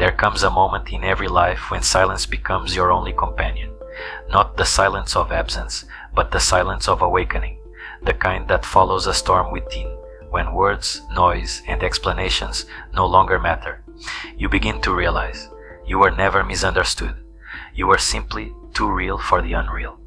There comes a moment in every life when silence becomes your only companion. Not the silence of absence, but the silence of awakening, the kind that follows a storm within, when words, noise, and explanations no longer matter. You begin to realize you were never misunderstood. You were simply too real for the unreal,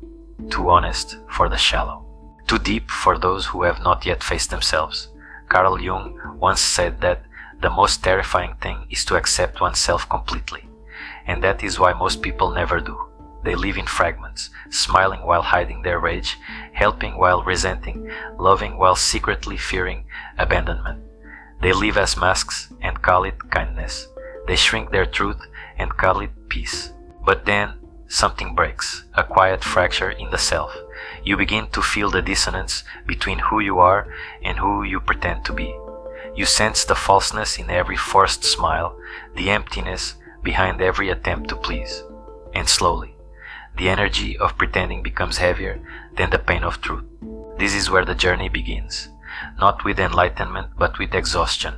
too honest for the shallow, too deep for those who have not yet faced themselves. Carl Jung once said that the most terrifying thing is to accept oneself completely, and that is why most people never do. They live in fragments, smiling while hiding their rage, helping while resenting, loving while secretly fearing abandonment. They live as masks and call it kindness. They shrink their truth and call it peace. But then something breaks, a quiet fracture in the self. You begin to feel the dissonance between who you are and who you pretend to be. You sense the falseness in every forced smile, the emptiness behind every attempt to please. And slowly, the energy of pretending becomes heavier than the pain of truth. This is where the journey begins, not with enlightenment but with exhaustion.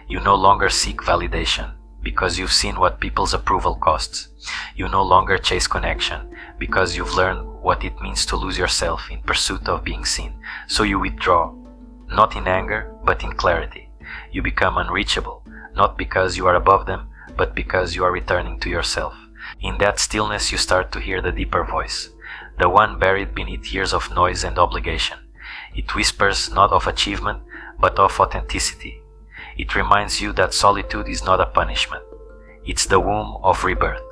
You no longer seek validation, because you've seen what people's approval costs. You no longer chase connection, because you've learned what it means to lose yourself in pursuit of being seen. So you withdraw, not in anger, but in clarity. You become unreachable, not because you are above them, but because you are returning to yourself. In that stillness you start to hear the deeper voice, the one buried beneath years of noise and obligation. It whispers not of achievement, but of authenticity. It reminds you that solitude is not a punishment. It's the womb of rebirth.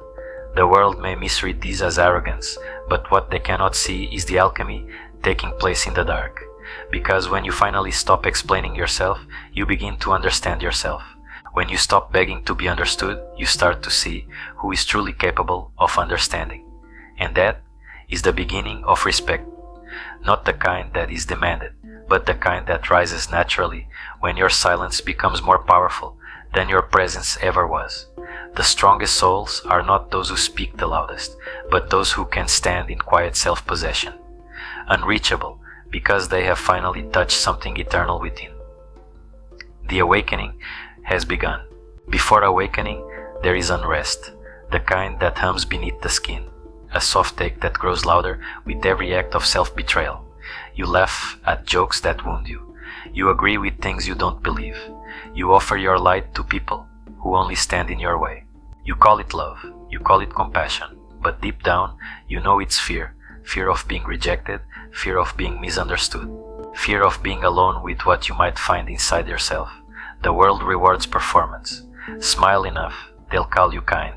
The world may misread this as arrogance, but what they cannot see is the alchemy taking place in the dark. Because when you finally stop explaining yourself, you begin to understand yourself. When you stop begging to be understood, you start to see who is truly capable of understanding. And that is the beginning of respect. Not the kind that is demanded, but the kind that rises naturally when your silence becomes more powerful than your presence ever was. The strongest souls are not those who speak the loudest, but those who can stand in quiet self-possession. Unreachable, because they have finally touched something eternal within. The awakening has begun. Before awakening, there is unrest, the kind that hums beneath the skin, a soft ache that grows louder with every act of self-betrayal. You laugh at jokes that wound you. You agree with things you don't believe. You offer your light to people who only stand in your way. You call it love, you call it compassion, but deep down, you know it's fear. Fear of being rejected, fear of being misunderstood, fear of being alone with what you might find inside yourself. The world rewards performance. Smile enough, they'll call you kind.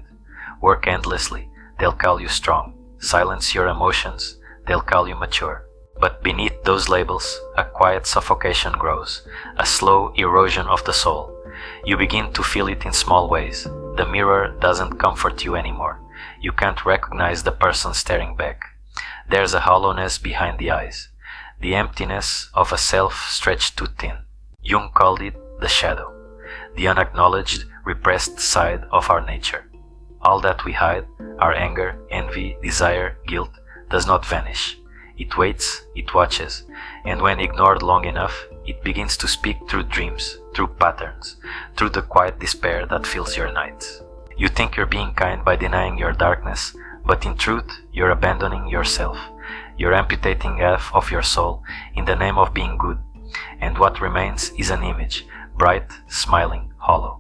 Work endlessly, they'll call you strong. Silence your emotions, they'll call you mature. But beneath those labels, a quiet suffocation grows, a slow erosion of the soul. You begin to feel it in small ways. The mirror doesn't comfort you anymore. You can't recognize the person staring back. There's a hollowness behind the eyes, the emptiness of a self stretched too thin. Jung called it the shadow, the unacknowledged, repressed side of our nature. All that we hide, our anger, envy, desire, guilt, does not vanish. It waits, it watches, and when ignored long enough, it begins to speak through dreams, through patterns, through the quiet despair that fills your nights. You think you're being kind by denying your darkness, but in truth, you're abandoning yourself. You're amputating half of your soul in the name of being good, and what remains is an image, bright, smiling, hollow.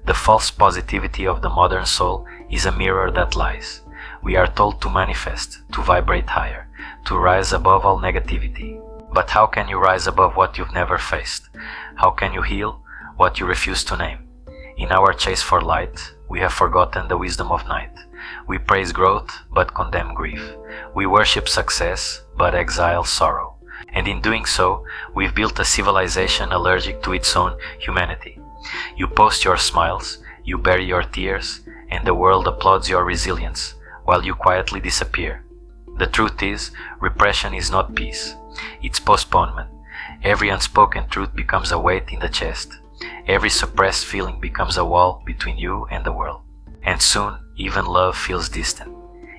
The false positivity of the modern soul is a mirror that lies. We are told to manifest, to vibrate higher, to rise above all negativity. But how can you rise above what you've never faced? How can you heal what you refuse to name? In our chase for light, we have forgotten the wisdom of night. We praise growth, but condemn grief. We worship success, but exile sorrow. And in doing so, we've built a civilization allergic to its own humanity. You post your smiles, you bury your tears, and the world applauds your resilience, while you quietly disappear. The truth is, repression is not peace. It's postponement. Every unspoken truth becomes a weight in the chest. Every suppressed feeling becomes a wall between you and the world. And soon, even love feels distant.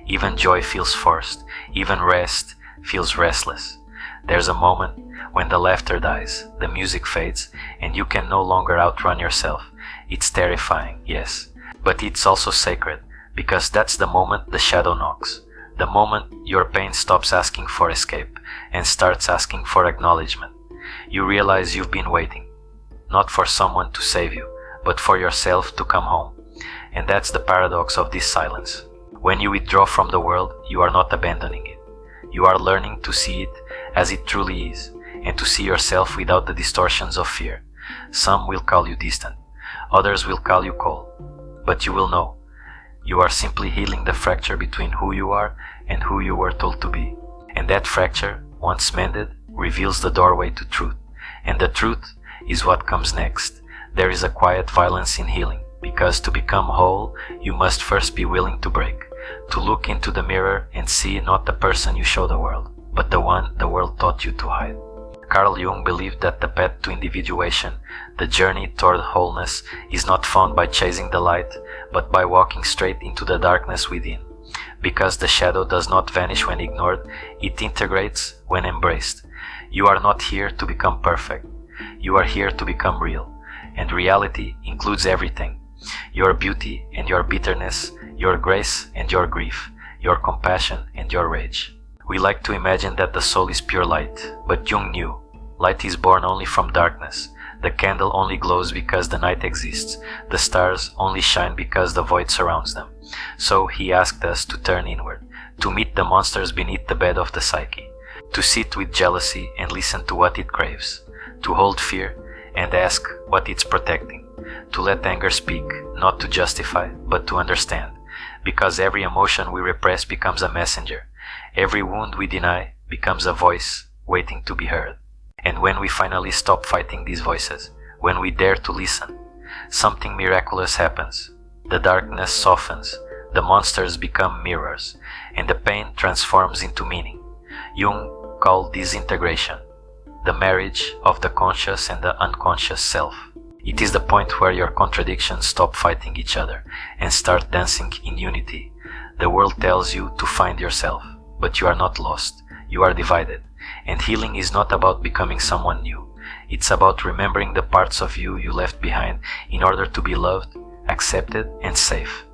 Even joy feels forced. Even rest feels restless. There's a moment when the laughter dies, the music fades, and you can no longer outrun yourself. It's terrifying, yes, But it's also sacred, because that's the moment the shadow knocks. The moment your pain stops asking for escape and starts asking for acknowledgement. You realize you've been waiting, not for someone to save you, but for yourself to come home. And that's the paradox of this silence. When you withdraw from the world, you are not abandoning it. You are learning to see it as it truly is, and to see yourself without the distortions of fear. Some will call you distant, others will call you cold, but you will know. You are simply healing the fracture between who you are and who you were told to be. And that fracture, once mended, reveals the doorway to truth. And the truth is what comes next. There is a quiet violence in healing, because to become whole, you must first be willing to break, to look into the mirror and see not the person you show the world, but the one the world taught you to hide. Carl Jung believed that the path to individuation, the journey toward wholeness, is not found by chasing the light, but by walking straight into the darkness within. Because the shadow does not vanish when ignored, it integrates when embraced. You are not here to become perfect. You are here to become real. And reality includes everything. Your beauty and your bitterness, your grace and your grief, your compassion and your rage. We like to imagine that the soul is pure light, but Jung knew light is born only from darkness. The candle only glows because the night exists. The stars only shine because the void surrounds them. So he asked us to turn inward, to meet the monsters beneath the bed of the psyche, to sit with jealousy and listen to what it craves, to hold fear and ask what it's protecting, to let anger speak, not to justify, but to understand, because every emotion we repress becomes a messenger. Every wound we deny becomes a voice waiting to be heard. And when we finally stop fighting these voices, when we dare to listen, something miraculous happens. The darkness softens, the monsters become mirrors, and the pain transforms into meaning. Jung called this integration, the marriage of the conscious and the unconscious self. It is the point where your contradictions stop fighting each other and start dancing in unity. The world tells you to find yourself, but you are not lost, you are divided. And healing is not about becoming someone new. It's about remembering the parts of you you left behind in order to be loved, accepted, and safe.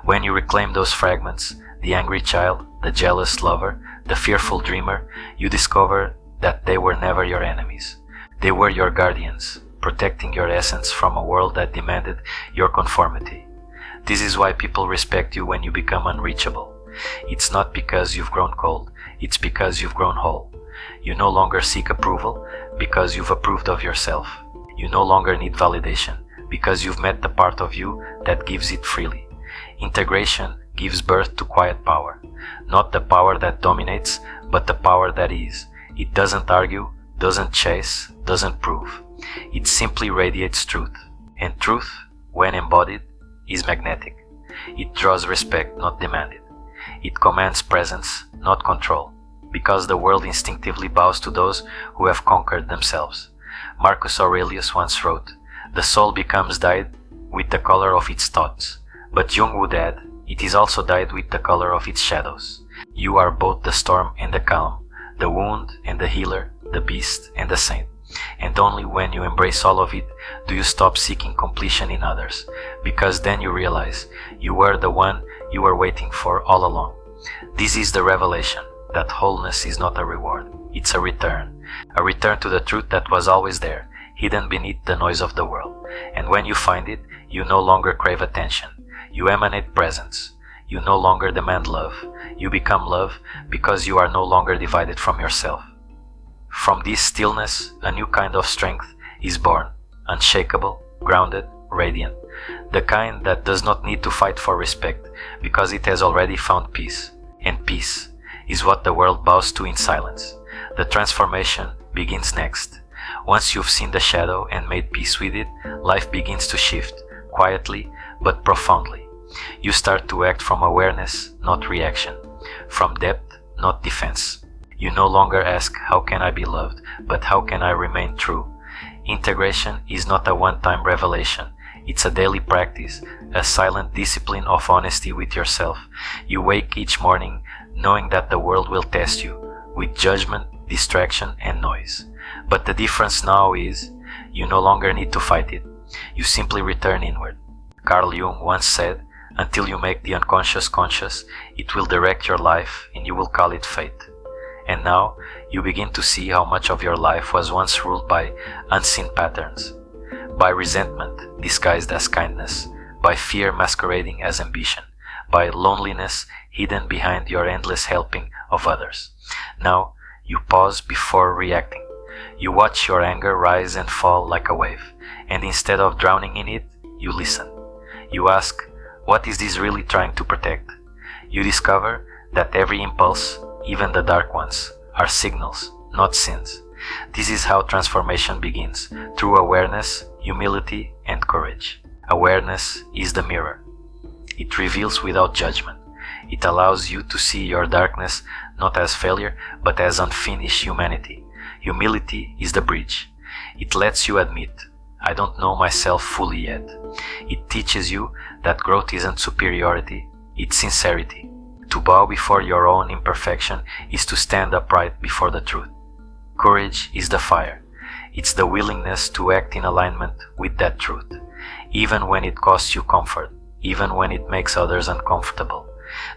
When you reclaim those fragments, the angry child, the jealous lover, the fearful dreamer, you discover that they were never your enemies. They were your guardians, protecting your essence from a world that demanded your conformity. This is why people respect you when you become unreachable. It's not because you've grown cold, it's because you've grown whole. You no longer seek approval because you've approved of yourself. You no longer need validation because you've met the part of you that gives it freely. Integration gives birth to quiet power, not the power that dominates, but the power that is. It doesn't argue, doesn't chase, doesn't prove. It simply radiates truth. And truth, when embodied, is magnetic. It draws respect, not demanded. It commands presence, not control, because the world instinctively bows to those who have conquered themselves. Marcus Aurelius once wrote, "The soul becomes dyed with the color of its thoughts," but Jung would add, "It is also dyed with the color of its shadows." You are both the storm and the calm, the wound and the healer, the beast and the saint. And only when you embrace all of it do you stop seeking completion in others, because then you realize you were the one you were waiting for all along. This is the revelation, that wholeness is not a reward, it's a return to the truth that was always there, hidden beneath the noise of the world. And when you find it, you no longer crave attention, you emanate presence, you no longer demand love, you become love because you are no longer divided from yourself. From this stillness, a new kind of strength is born, unshakable, grounded, radiant, the kind that does not need to fight for respect because it has already found peace. And peace is what the world bows to in silence. The transformation begins next. Once you've seen the shadow and made peace with it, life begins to shift, quietly but profoundly. You start to act from awareness, not reaction, from depth, not defense. You no longer ask, "How can I be loved?" but "How can I remain true?" Integration is not a one-time revelation. It's a daily practice, a silent discipline of honesty with yourself. You wake each morning knowing that the world will test you with judgment, distraction, and noise. But the difference now is you no longer need to fight it. You simply return inward. Carl Jung once said, "Until you make the unconscious conscious, it will direct your life and you will call it fate." And now you begin to see how much of your life was once ruled by unseen patterns, by resentment disguised as kindness, by fear masquerading as ambition, by loneliness hidden behind your endless helping of others. Now you pause before reacting. You watch your anger rise and fall like a wave, and instead of drowning in it, you listen. You ask, what is this really trying to protect? You discover that every impulse, even the dark ones, are signals, not sins. This is how transformation begins, through awareness, humility, and courage. Awareness is the mirror. It reveals without judgment. It allows you to see your darkness not as failure, but as unfinished humanity. Humility is the bridge. It lets you admit, I don't know myself fully yet. It teaches you that growth isn't superiority, it's sincerity. To bow before your own imperfection is to stand upright before the truth. Courage is the fire. It's the willingness to act in alignment with that truth, even when it costs you comfort, even when it makes others uncomfortable.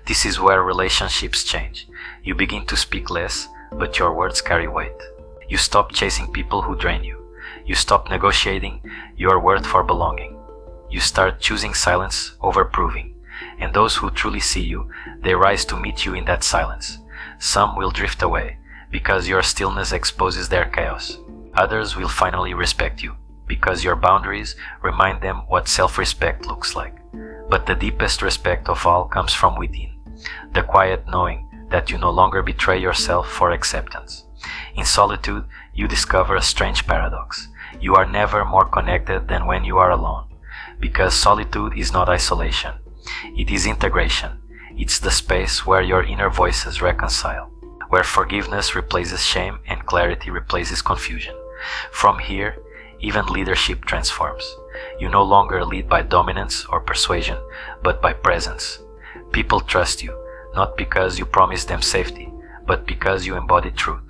This is where relationships change. You begin to speak less, but your words carry weight. You stop chasing people who drain you. You stop negotiating your worth for belonging. You start choosing silence over proving. And those who truly see you, they rise to meet you in that silence. Some will drift away, because your stillness exposes their chaos. Others will finally respect you, because your boundaries remind them what self-respect looks like. But the deepest respect of all comes from within, the quiet knowing that you no longer betray yourself for acceptance. In solitude, you discover a strange paradox. You are never more connected than when you are alone, because solitude is not isolation. It is integration. It's the space where your inner voices reconcile, where forgiveness replaces shame and clarity replaces confusion. From here, even leadership transforms. You no longer lead by dominance or persuasion, but by presence. People trust you, not because you promise them safety, but because you embody truth.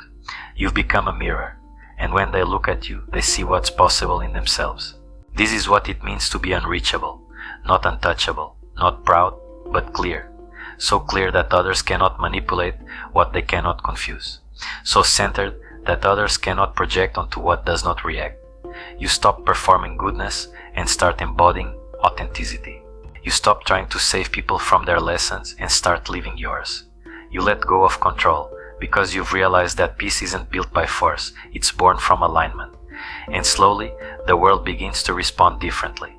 You've become a mirror, and when they look at you, they see what's possible in themselves. This is what it means to be unreachable, not untouchable, not proud, but clear. So clear that others cannot manipulate what they cannot confuse. So centered that others cannot project onto what does not react. You stop performing goodness and start embodying authenticity. You stop trying to save people from their lessons and start living yours. You let go of control because you've realized that peace isn't built by force, it's born from alignment. And slowly, the world begins to respond differently.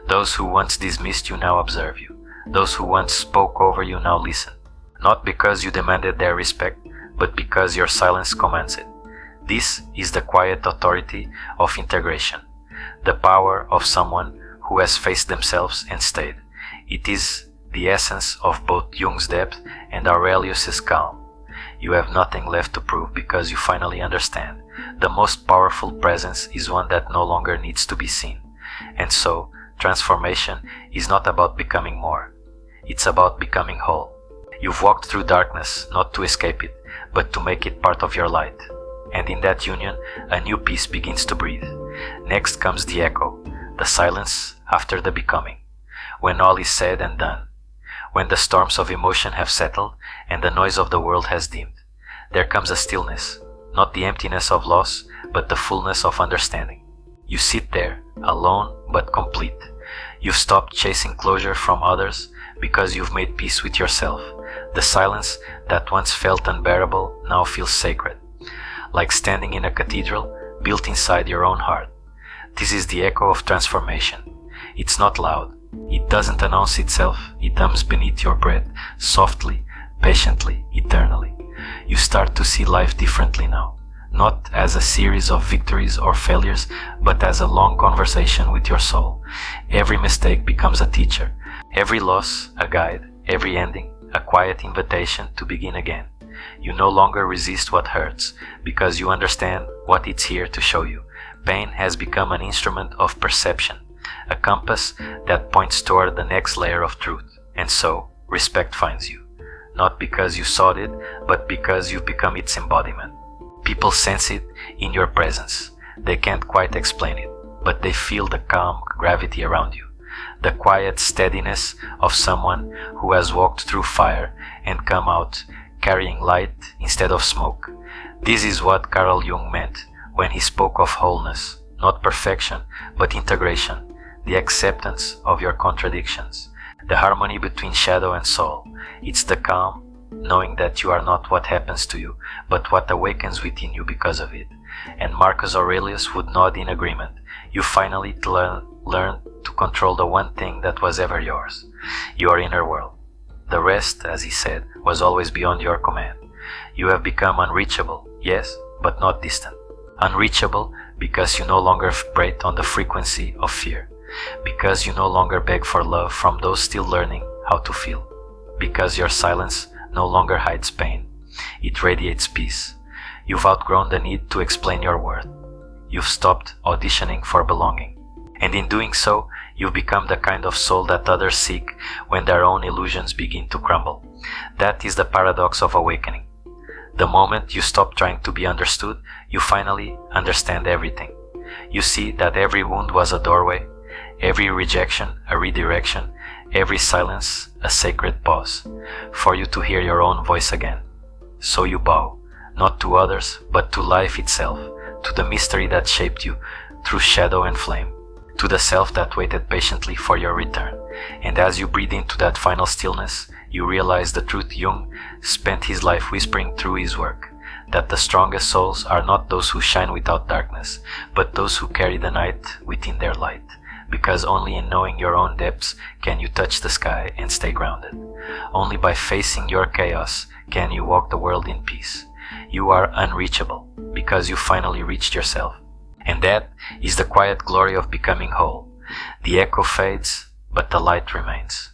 Those who once dismissed you now observe you. Those who once spoke over you now listen. Not because you demanded their respect, but because your silence commands it. This is the quiet authority of integration, the power of someone who has faced themselves and stayed. It is the essence of both Jung's depth and Aurelius's calm. You have nothing left to prove because you finally understand. The most powerful presence is one that no longer needs to be seen. And so, transformation is not about becoming more. It's about becoming whole. You've walked through darkness not to escape it, but to make it part of your light. And in that union, a new peace begins to breathe. Next comes the echo, the silence after the becoming. When all is said and done, when the storms of emotion have settled and the noise of the world has dimmed, there comes a stillness, not the emptiness of loss, but the fullness of understanding. You sit there, alone but complete. You've stopped chasing closure from others because you've made peace with yourself. The silence that once felt unbearable now feels sacred, like standing in a cathedral built inside your own heart. This is the echo of transformation. It's not loud. It doesn't announce itself. It hums beneath your breath, softly, patiently, eternally. You start to see life differently now, not as a series of victories or failures, but as a long conversation with your soul. Every mistake becomes a teacher, every loss a guide, every ending a quiet invitation to begin again. You no longer resist what hurts, because you understand what it's here to show you. Pain has become an instrument of perception, a compass that points toward the next layer of truth. And so, respect finds you, not because you sought it, but because you've become its embodiment. People sense it in your presence. They can't quite explain it, but they feel the calm gravity around you. the quiet steadiness of someone who has walked through fire and come out carrying light instead of smoke. This is what Carl Jung meant when he spoke of wholeness, not perfection, but integration, the acceptance of your contradictions, the harmony between shadow and soul. It's the calm, knowing that you are not what happens to you, but what awakens within you because of it. And Marcus Aurelius would nod in agreement. You finally learn to control the one thing that was ever yours, your inner world. The rest, as he said, was always beyond your command. You have become unreachable, yes, but not distant. Unreachable because you no longer vibrate on the frequency of fear, because you no longer beg for love from those still learning how to feel, because your silence no longer hides pain, it radiates peace. You've outgrown the need to explain your worth. You've stopped auditioning for belonging. And in doing so, you've become the kind of soul that others seek when their own illusions begin to crumble. That is the paradox of awakening. The moment you stop trying to be understood, you finally understand everything. You see that every wound was a doorway, every rejection a redirection, every silence a sacred pause, for you to hear your own voice again. So you bow, not to others, but to life itself, to the mystery that shaped you through shadow and flame, to the self that waited patiently for your return. And as you breathe into that final stillness, you realize the truth Jung spent his life whispering through his work, that the strongest souls are not those who shine without darkness, but those who carry the night within their light. Because only in knowing your own depths can you touch the sky and stay grounded. Only by facing your chaos can you walk the world in peace. You are unreachable because you finally reached yourself. And that is the quiet glory of becoming whole. The echo fades, but the light remains.